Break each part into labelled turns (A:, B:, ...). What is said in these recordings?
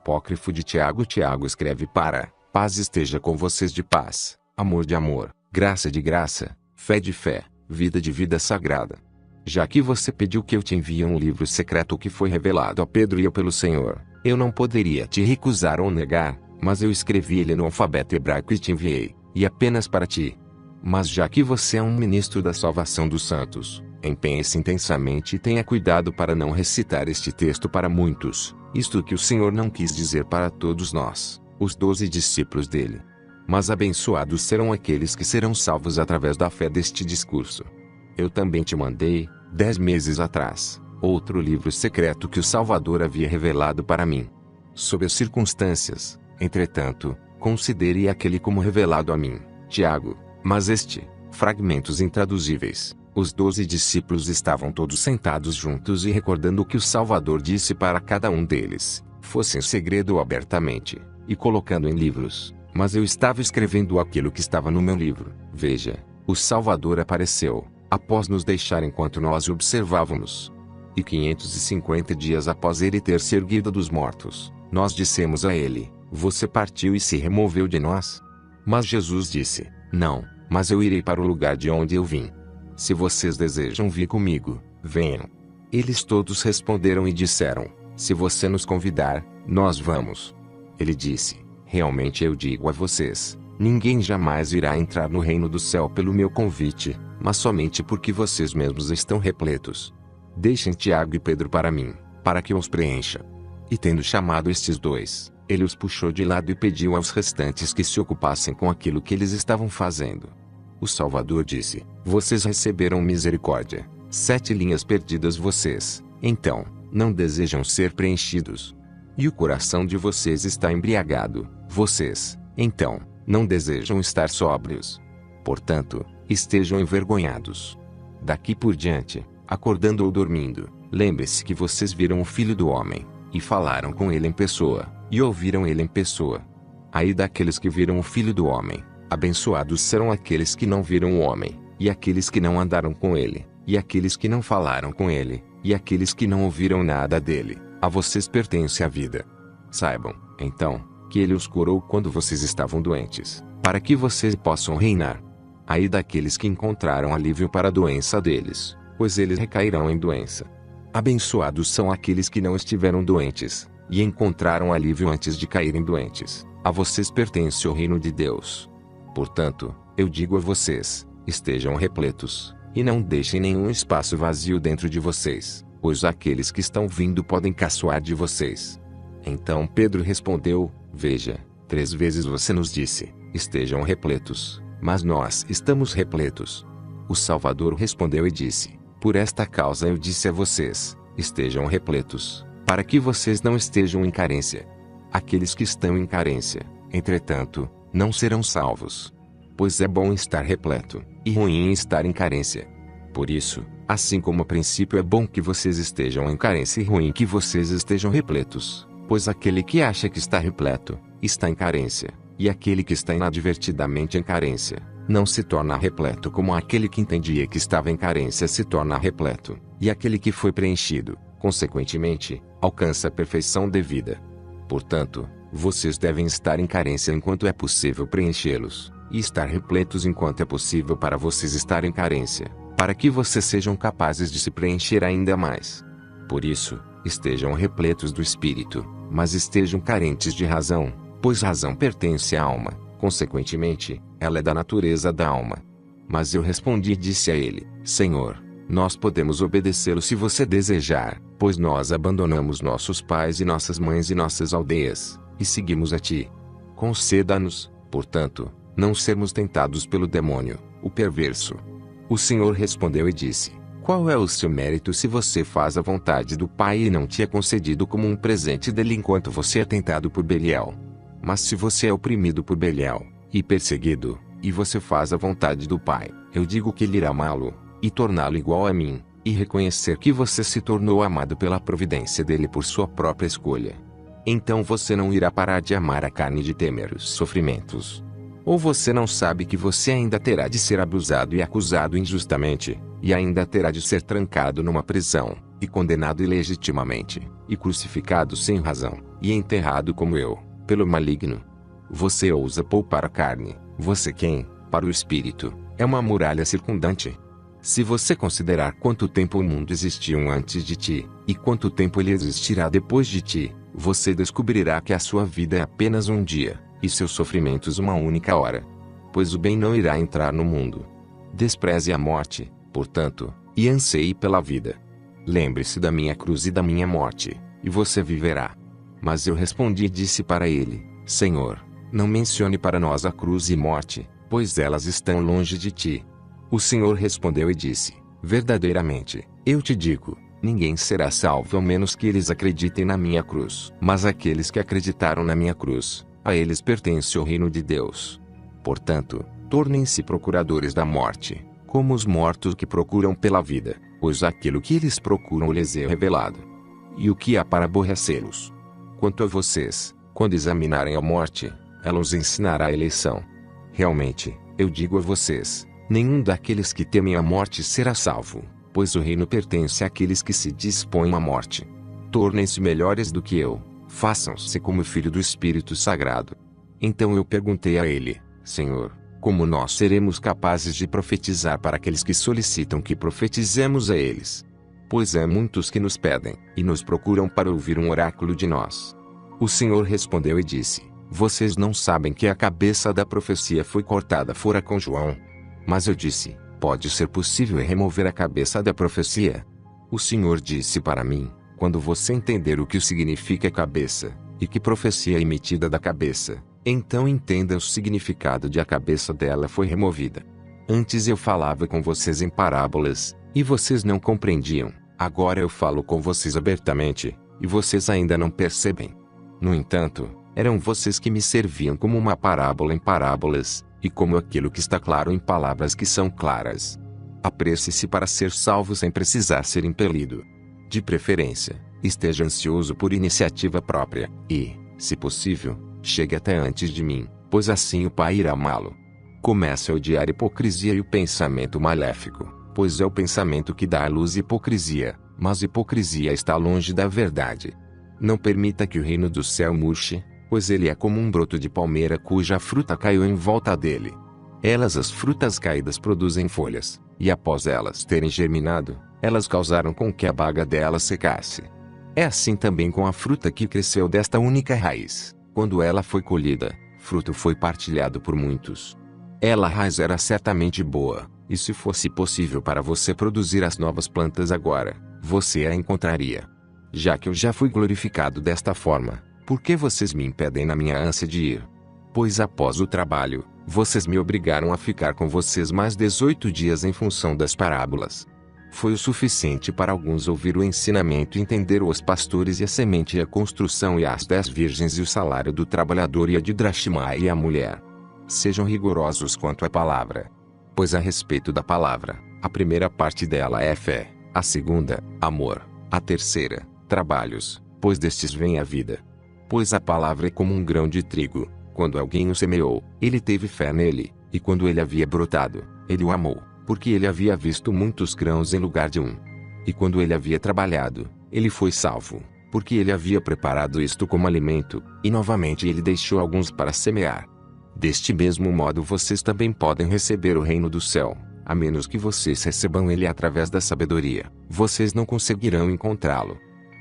A: apócrifo de Tiago. Tiago escreve para: paz esteja com vocês, de paz, amor de amor, graça de graça, fé de fé, vida de vida sagrada. Já que você pediu que eu te envie um livro secreto que foi revelado a Pedro e eu pelo Senhor, eu não poderia te recusar ou negar, mas eu escrevi ele no alfabeto hebraico e te enviei, e apenas para ti. Mas já que você é um ministro da salvação dos santos, empenhe-se intensamente e tenha cuidado para não recitar este texto para muitos, isto que o Senhor não quis dizer para todos nós, os 12 discípulos dele. Mas abençoados serão aqueles que serão salvos através da fé deste discurso. Eu também te mandei, 10 meses atrás, outro livro secreto que o Salvador havia revelado para mim. Sob as circunstâncias, entretanto, considere aquele como revelado a mim, Tiago. Mas fragmentos intraduzíveis. Os 12 discípulos estavam todos sentados juntos e recordando o que o Salvador disse para cada um deles, fosse em segredo ou abertamente, e colocando em livros. Mas eu estava escrevendo aquilo que estava no meu livro. Veja, o Salvador apareceu, após nos deixar enquanto nós o observávamos. E 550 dias após ele ter se erguido dos mortos, nós dissemos a ele: você partiu e se removeu de nós? Mas Jesus disse: não, mas eu irei para o lugar de onde eu vim. Se vocês desejam vir comigo, venham. Eles todos responderam e disseram: se você nos convidar, nós vamos. Ele disse: realmente eu digo a vocês, ninguém jamais irá entrar no reino do céu pelo meu convite, mas somente porque vocês mesmos estão repletos. Deixem Tiago e Pedro para mim, para que eu os preencha. E tendo chamado estes dois, ele os puxou de lado e pediu aos restantes que se ocupassem com aquilo que eles estavam fazendo. O Salvador disse: vocês receberam misericórdia, 7 linhas perdidas vocês, então, não desejam ser preenchidos. E o coração de vocês está embriagado, vocês, então, não desejam estar sóbrios. Portanto, estejam envergonhados. Daqui por diante, acordando ou dormindo, lembre-se que vocês viram o Filho do Homem, e falaram com ele em pessoa, e ouviram ele em pessoa. Aí daqueles que viram o Filho do Homem, abençoados serão aqueles que não viram o homem, e aqueles que não andaram com ele, e aqueles que não falaram com ele, e aqueles que não ouviram nada dele. A vocês pertence a vida. Saibam, então, que ele os curou quando vocês estavam doentes, para que vocês possam reinar. Aí daqueles que encontraram alívio para a doença deles, pois eles recairão em doença. Abençoados são aqueles que não estiveram doentes, e encontraram alívio antes de caírem doentes. A vocês pertence o reino de Deus. Portanto, eu digo a vocês, estejam repletos, e não deixem nenhum espaço vazio dentro de vocês, pois aqueles que estão vindo podem caçoar de vocês. Então Pedro respondeu: veja, 3 vezes você nos disse, estejam repletos, mas nós estamos repletos. O Salvador respondeu e disse: por esta causa eu disse a vocês, estejam repletos, para que vocês não estejam em carência. Aqueles que estão em carência, entretanto, não serão salvos. Pois é bom estar repleto, e ruim estar em carência. Por isso, assim como a princípio é bom que vocês estejam em carência e ruim que vocês estejam repletos, pois aquele que acha que está repleto, está em carência, e aquele que está inadvertidamente em carência, não se torna repleto como aquele que entendia que estava em carência se torna repleto, e aquele que foi preenchido, consequentemente, alcança a perfeição devida. Portanto, vocês devem estar em carência enquanto é possível preenchê-los, e estar repletos enquanto é possível para vocês estarem em carência, para que vocês sejam capazes de se preencher ainda mais. Por isso, estejam repletos do Espírito, mas estejam carentes de razão, pois razão pertence à alma, consequentemente, ela é da natureza da alma. Mas eu respondi e disse a ele: Senhor, nós podemos obedecê-lo se você desejar, pois nós abandonamos nossos pais e nossas mães e nossas aldeias, e seguimos a ti. Conceda-nos, portanto, não sermos tentados pelo demônio, o perverso. O Senhor respondeu e disse: qual é o seu mérito se você faz a vontade do Pai e não te é concedido como um presente dele enquanto você é tentado por Belial? Mas se você é oprimido por Belial, e perseguido, e você faz a vontade do Pai, eu digo que ele irá amá-lo, e torná-lo igual a mim, e reconhecer que você se tornou amado pela providência dele por sua própria escolha. Então você não irá parar de amar a carne e de temer os sofrimentos. Ou você não sabe que você ainda terá de ser abusado e acusado injustamente, e ainda terá de ser trancado numa prisão, e condenado ilegitimamente, e crucificado sem razão, e enterrado como eu, pelo maligno. Você ousa poupar a carne, você quem, para o espírito, é uma muralha circundante. Se você considerar quanto tempo o mundo existiu antes de ti, e quanto tempo ele existirá depois de ti, você descobrirá que a sua vida é apenas um dia, e seus sofrimentos uma única hora. Pois o bem não irá entrar no mundo. Despreze a morte, portanto, e anseie pela vida. Lembre-se da minha cruz e da minha morte, e você viverá. Mas eu respondi e disse para ele: Senhor, não mencione para nós a cruz e morte, pois elas estão longe de ti. O Senhor respondeu e disse: Verdadeiramente, eu te digo, ninguém será salvo ao menos que eles acreditem na minha cruz. Mas aqueles que acreditaram na minha cruz, a eles pertence o reino de Deus. Portanto, tornem-se procuradores da morte, como os mortos que procuram pela vida, pois aquilo que eles procuram lhes é revelado. E o que há para aborrecê-los? Quanto a vocês, quando examinarem a morte, ela os ensinará a eleição. Realmente, eu digo a vocês, nenhum daqueles que temem a morte será salvo, pois o reino pertence àqueles que se dispõem à morte. Tornem-se melhores do que eu, façam-se como filho do Espírito Sagrado. Então eu perguntei a ele: Senhor, como nós seremos capazes de profetizar para aqueles que solicitam que profetizemos a eles? Pois há muitos que nos pedem, e nos procuram para ouvir um oráculo de nós. O Senhor respondeu e disse: Vocês não sabem que a cabeça da profecia foi cortada fora com João? Mas eu disse: Pode ser possível remover a cabeça da profecia? O Senhor disse para mim: Quando você entender o que significa cabeça, e que profecia é emitida da cabeça, então entenda o significado de a cabeça dela foi removida. Antes eu falava com vocês em parábolas, e vocês não compreendiam. Agora eu falo com vocês abertamente, e vocês ainda não percebem. No entanto, eram vocês que me serviam como uma parábola em parábolas, e como aquilo que está claro em palavras que são claras. Apresse-se para ser salvo sem precisar ser impelido. De preferência, esteja ansioso por iniciativa própria, e, se possível, chegue até antes de mim, pois assim o Pai irá amá-lo. Comece a odiar a hipocrisia e o pensamento maléfico, pois é o pensamento que dá à luz hipocrisia, mas hipocrisia está longe da verdade. Não permita que o reino do céu murche, pois ele é como um broto de palmeira cuja fruta caiu em volta dele. As frutas caídas produzem folhas, e após elas terem germinado, elas causaram com que a baga delas secasse. É assim também com a fruta que cresceu desta única raiz. Quando ela foi colhida, fruto foi partilhado por muitos. A raiz era certamente boa, e se fosse possível para você produzir as novas plantas agora, você a encontraria. Já que eu já fui glorificado desta forma, por que vocês me impedem na minha ânsia de ir? Pois após o trabalho, vocês me obrigaram a ficar com vocês mais 18 dias em função das parábolas. Foi o suficiente para alguns ouvir o ensinamento e entender os pastores e a semente e a construção e as 10 virgens e o salário do trabalhador e a de drachma e a mulher. Sejam rigorosos quanto à palavra. Pois a respeito da palavra, a primeira parte dela é fé, a segunda, amor, a terceira, trabalhos, pois destes vem a vida. Pois a palavra é como um grão de trigo, quando alguém o semeou, ele teve fé nele, e quando ele havia brotado, ele o amou, porque ele havia visto muitos grãos em lugar de um. E quando ele havia trabalhado, ele foi salvo, porque ele havia preparado isto como alimento, e novamente ele deixou alguns para semear. Deste mesmo modo vocês também podem receber o reino do céu, a menos que vocês recebam ele através da sabedoria, vocês não conseguirão encontrá-lo.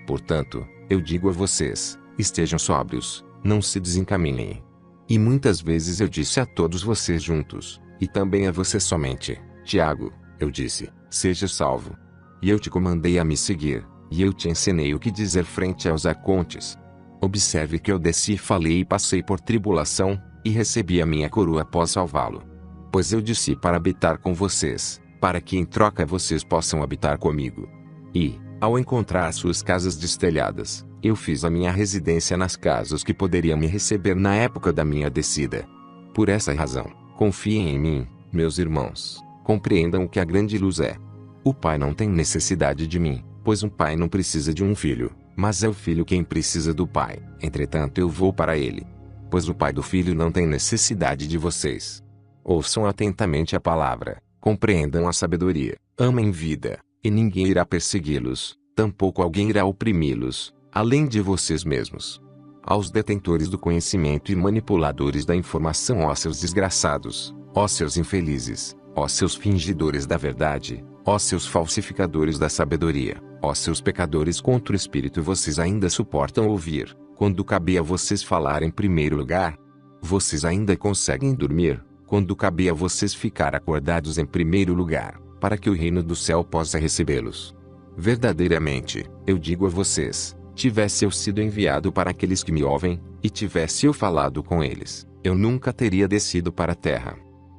A: Portanto, eu digo a vocês, estejam sóbrios, não se desencaminhem. E muitas vezes eu disse a todos vocês juntos, e também a você somente, Tiago, eu disse, seja salvo. E eu te comandei a me seguir, e eu te ensinei o que dizer frente aos arcontes. Observe que eu desci e falei e passei por tribulação, e recebi a minha coroa após salvá-lo. Pois eu desci para habitar com vocês, para que em troca vocês possam habitar comigo. E, ao encontrar suas casas destelhadas, eu fiz a minha residência nas casas que poderiam me receber na época da minha descida. Por essa razão, confiem em mim, meus irmãos, compreendam o que a grande luz é. O pai não tem necessidade de mim, pois um pai não precisa de um filho, mas é o filho quem precisa do pai, entretanto eu vou para ele. Pois o pai do filho não tem necessidade de vocês. Ouçam atentamente a palavra, compreendam a sabedoria, amem vida, e ninguém irá persegui-los, tampouco alguém irá oprimi-los, além de vocês mesmos. Aos detentores do conhecimento e manipuladores da informação, ó seus desgraçados, ó seus infelizes, ó seus fingidores da verdade, ó seus falsificadores da sabedoria, ó seus pecadores contra o Espírito, vocês ainda suportam ouvir, quando cabe a vocês falar em primeiro lugar? Vocês ainda conseguem dormir, quando cabe a vocês ficar acordados em primeiro lugar, para que o reino do céu possa recebê-los? Verdadeiramente, eu digo a vocês, tivesse eu sido enviado para aqueles que me ouvem, e tivesse eu falado com eles, eu nunca teria descido para a terra.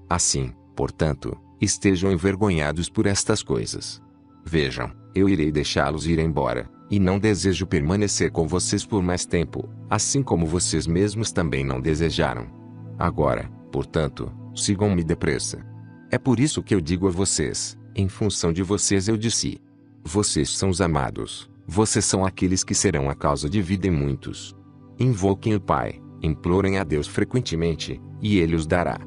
A: Assim, portanto, estejam envergonhados por estas coisas. Vejam, eu irei deixá-los ir embora, e não desejo permanecer com vocês por mais tempo, assim como vocês mesmos também não desejaram. Agora, portanto, sigam-me depressa. É por isso que eu digo a vocês, em função de vocês eu disse. Vocês são os amados, vocês são aqueles que serão a causa de vida em muitos. Invoquem o Pai, implorem a Deus frequentemente, e Ele os dará.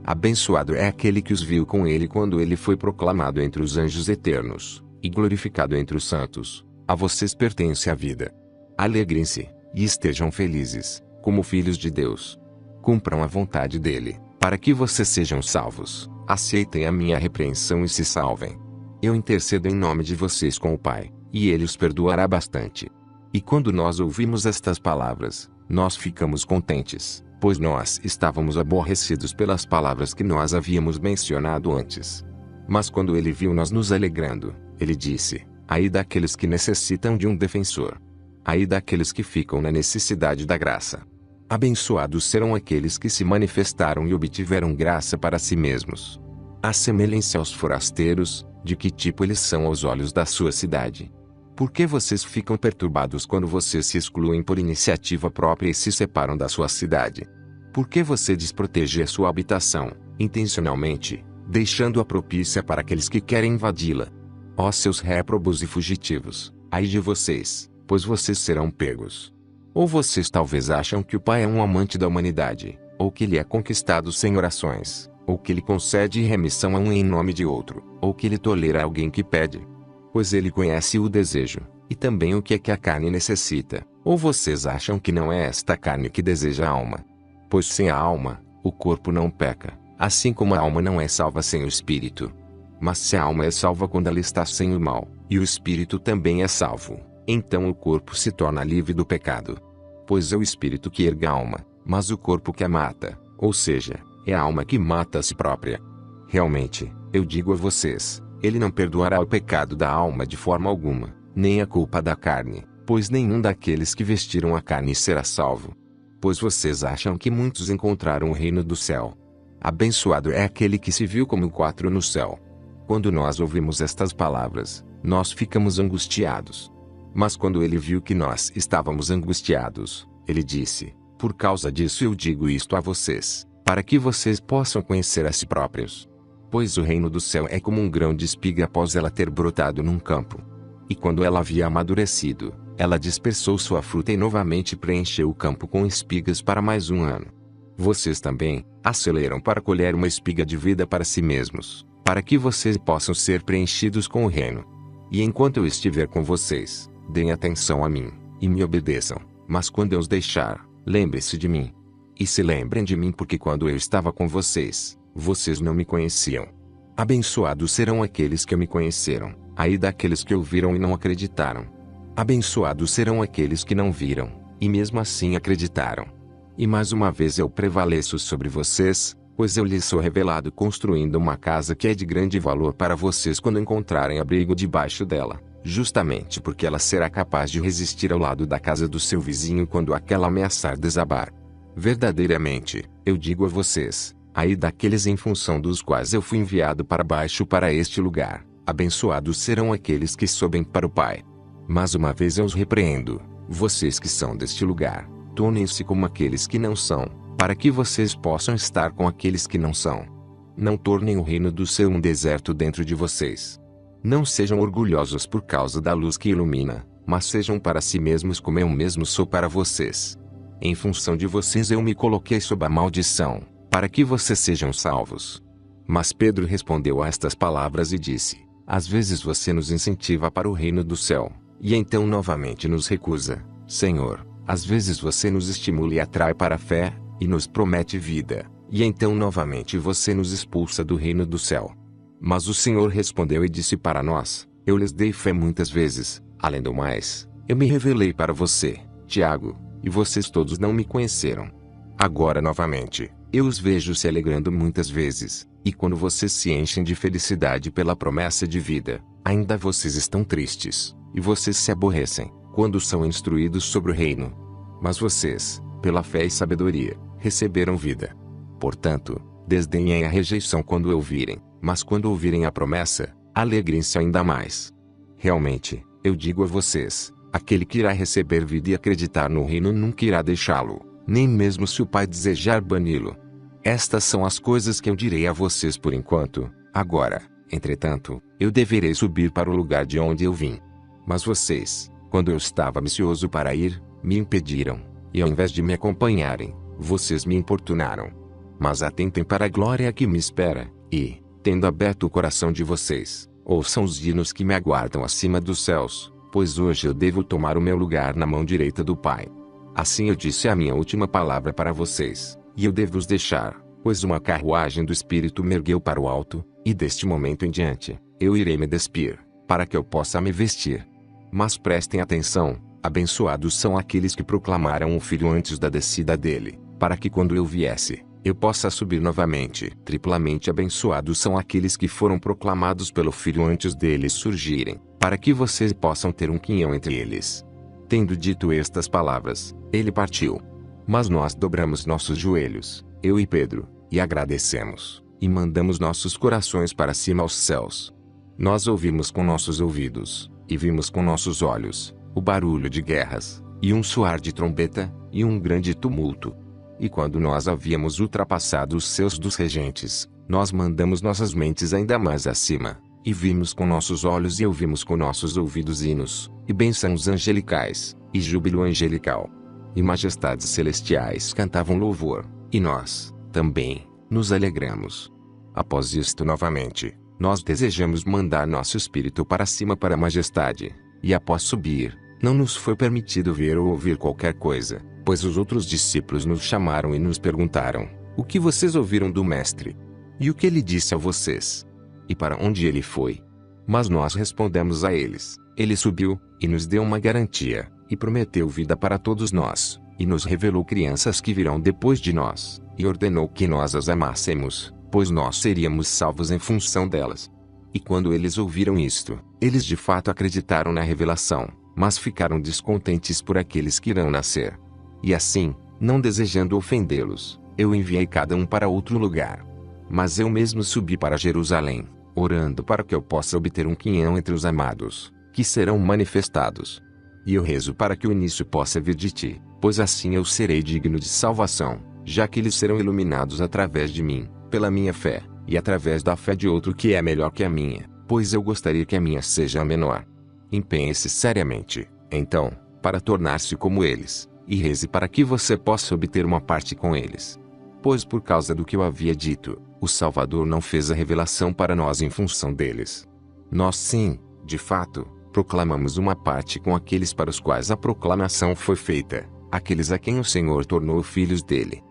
A: Abençoado é aquele que os viu com Ele quando Ele foi proclamado entre os anjos eternos, e glorificado entre os santos. A vocês pertence a vida. Alegrem-se, e estejam felizes, como filhos de Deus. Cumpram a vontade dEle, para que vocês sejam salvos. Aceitem a minha repreensão e se salvem. Eu intercedo em nome de vocês com o Pai, e Ele os perdoará bastante. E quando nós ouvimos estas palavras, nós ficamos contentes, pois nós estávamos aborrecidos pelas palavras que nós havíamos mencionado antes. Mas quando Ele viu nós nos alegrando, Ele disse: ai daqueles que necessitam de um defensor. Ai daqueles que ficam na necessidade da graça. Abençoados serão aqueles que se manifestaram e obtiveram graça para si mesmos. Assemelhem-se aos forasteiros, de que tipo eles são aos olhos da sua cidade. Por que vocês ficam perturbados quando vocês se excluem por iniciativa própria e se separam da sua cidade? Por que você desprotege a sua habitação, intencionalmente, deixando-a propícia para aqueles que querem invadi-la? Ó seus réprobos e fugitivos, ai de vocês, pois vocês serão pegos. Ou vocês talvez acham que o Pai é um amante da humanidade, ou que ele é conquistado sem orações, ou que ele concede remissão a um em nome de outro, ou que ele tolera alguém que pede. Pois ele conhece o desejo, e também o que é que a carne necessita. Ou vocês acham que não é esta carne que deseja a alma? Pois sem a alma, o corpo não peca, assim como a alma não é salva sem o espírito. Mas se a alma é salva quando ela está sem o mal, e o espírito também é salvo, então o corpo se torna livre do pecado. Pois é o espírito que ergue a alma, mas o corpo que a mata, ou seja, é a alma que mata a si própria. Realmente, eu digo a vocês, Ele não perdoará o pecado da alma de forma alguma, nem a culpa da carne, pois nenhum daqueles que vestiram a carne será salvo. Pois vocês acham que muitos encontraram o reino do céu. Abençoado é aquele que se viu como quatro no céu. Quando nós ouvimos estas palavras, nós ficamos angustiados. Mas quando ele viu que nós estávamos angustiados, ele disse: por causa disso eu digo isto a vocês, para que vocês possam conhecer a si próprios. Pois o reino do céu é como um grão de espiga após ela ter brotado num campo. E quando ela havia amadurecido, ela dispersou sua fruta e novamente preencheu o campo com espigas para mais um ano. Vocês também aceleram para colher uma espiga de vida para si mesmos, para que vocês possam ser preenchidos com o reino. E enquanto eu estiver com vocês, deem atenção a mim, e me obedeçam, mas quando eu os deixar, lembre-se de mim. E se lembrem de mim porque quando eu estava com vocês, vocês não me conheciam. Abençoados serão aqueles que me conheceram, ai daqueles que ouviram e não acreditaram. Abençoados serão aqueles que não viram, e mesmo assim acreditaram. E mais uma vez eu prevaleço sobre vocês, pois eu lhes sou revelado construindo uma casa que é de grande valor para vocês quando encontrarem abrigo debaixo dela, justamente porque ela será capaz de resistir ao lado da casa do seu vizinho quando aquela ameaçar desabar. Verdadeiramente, eu digo a vocês, ai daqueles em função dos quais eu fui enviado para baixo para este lugar, abençoados serão aqueles que sobem para o Pai. Mas uma vez eu os repreendo, vocês que são deste lugar, tornem-se como aqueles que não são, para que vocês possam estar com aqueles que não são. Não tornem o reino do céu um deserto dentro de vocês. Não sejam orgulhosos por causa da luz que ilumina, mas sejam para si mesmos como eu mesmo sou para vocês. Em função de vocês eu me coloquei sob a maldição, para que vocês sejam salvos. Mas Pedro respondeu a estas palavras e disse: às vezes você nos incentiva para o reino do céu, E então novamente nos recusa. Senhor, às vezes você nos estimula e atrai para a fé, e nos promete vida, e então novamente você nos expulsa do reino do céu. Mas o Senhor respondeu e disse para nós: eu lhes dei fé muitas vezes, além do mais, eu me revelei para você, Tiago, e vocês todos não me conheceram. Agora novamente, eu os vejo se alegrando muitas vezes, e quando vocês se enchem de felicidade pela promessa de vida, ainda vocês estão tristes, e vocês se aborrecem, quando são instruídos sobre o reino. Mas vocês, pela fé e sabedoria, receberam vida. Portanto, desdenhem a rejeição quando ouvirem, mas quando ouvirem a promessa, alegrem-se ainda mais. Realmente, eu digo a vocês, aquele que irá receber vida e acreditar no reino nunca irá deixá-lo, nem mesmo se o Pai desejar bani-lo. Estas são as coisas que eu direi a vocês por enquanto. Agora, entretanto, eu deverei subir para o lugar de onde eu vim. Mas vocês, quando eu estava ansioso para ir, me impediram, e ao invés de me acompanharem, vocês me importunaram. Mas atentem para a glória que me espera, e, tendo aberto o coração de vocês, ouçam os hinos que me aguardam acima dos céus, pois hoje eu devo tomar o meu lugar na mão direita do Pai. Assim eu disse a minha última palavra para vocês, e eu devo os deixar, pois uma carruagem do Espírito me ergueu para o alto, e deste momento em diante, eu irei me despir, para que eu possa me vestir. Mas prestem atenção, abençoados são aqueles que proclamaram o Filho antes da descida dele, para que quando eu viesse, eu possa subir novamente. Triplamente abençoados são aqueles que foram proclamados pelo Filho antes deles surgirem, para que vocês possam ter um quinhão entre eles. Tendo dito estas palavras, ele partiu. Mas nós dobramos nossos joelhos, eu e Pedro, e agradecemos, e mandamos nossos corações para cima aos céus. Nós ouvimos com nossos ouvidos, e vimos com nossos olhos, o barulho de guerras, e um soar de trombeta, e um grande tumulto. E quando nós havíamos ultrapassado os céus dos regentes, nós mandamos nossas mentes ainda mais acima, e vimos com nossos olhos e ouvimos com nossos ouvidos hinos, e bênçãos angelicais, e júbilo angelical. E majestades celestiais cantavam louvor, e nós, também, nos alegramos. Após isto novamente, nós desejamos mandar nosso espírito para cima para a majestade, e após subir, não nos foi permitido ver ou ouvir qualquer coisa, pois os outros discípulos nos chamaram e nos perguntaram: o que vocês ouviram do Mestre? E o que ele disse a vocês? E para onde ele foi? Mas nós respondemos a eles: ele subiu, e nos deu uma garantia, e prometeu vida para todos nós, e nos revelou crianças que virão depois de nós, e ordenou que nós as amássemos, pois nós seríamos salvos em função delas. E quando eles ouviram isto, eles de fato acreditaram na revelação, mas ficaram descontentes por aqueles que irão nascer. E assim, não desejando ofendê-los, eu enviei cada um para outro lugar. Mas eu mesmo subi para Jerusalém, orando para que eu possa obter um quinhão entre os amados, que serão manifestados. E eu rezo para que o início possa vir de ti, pois assim eu serei digno de salvação, já que eles serão iluminados através de mim, pela minha fé, e através da fé de outro que é melhor que a minha, pois eu gostaria que a minha seja a menor. Empenhe-se seriamente, então, para tornar-se como eles, e reze para que você possa obter uma parte com eles. Pois por causa do que eu havia dito, o Salvador não fez a revelação para nós em função deles. Nós sim, de fato, proclamamos uma parte com aqueles para os quais a proclamação foi feita, aqueles a quem o Senhor tornou filhos dele.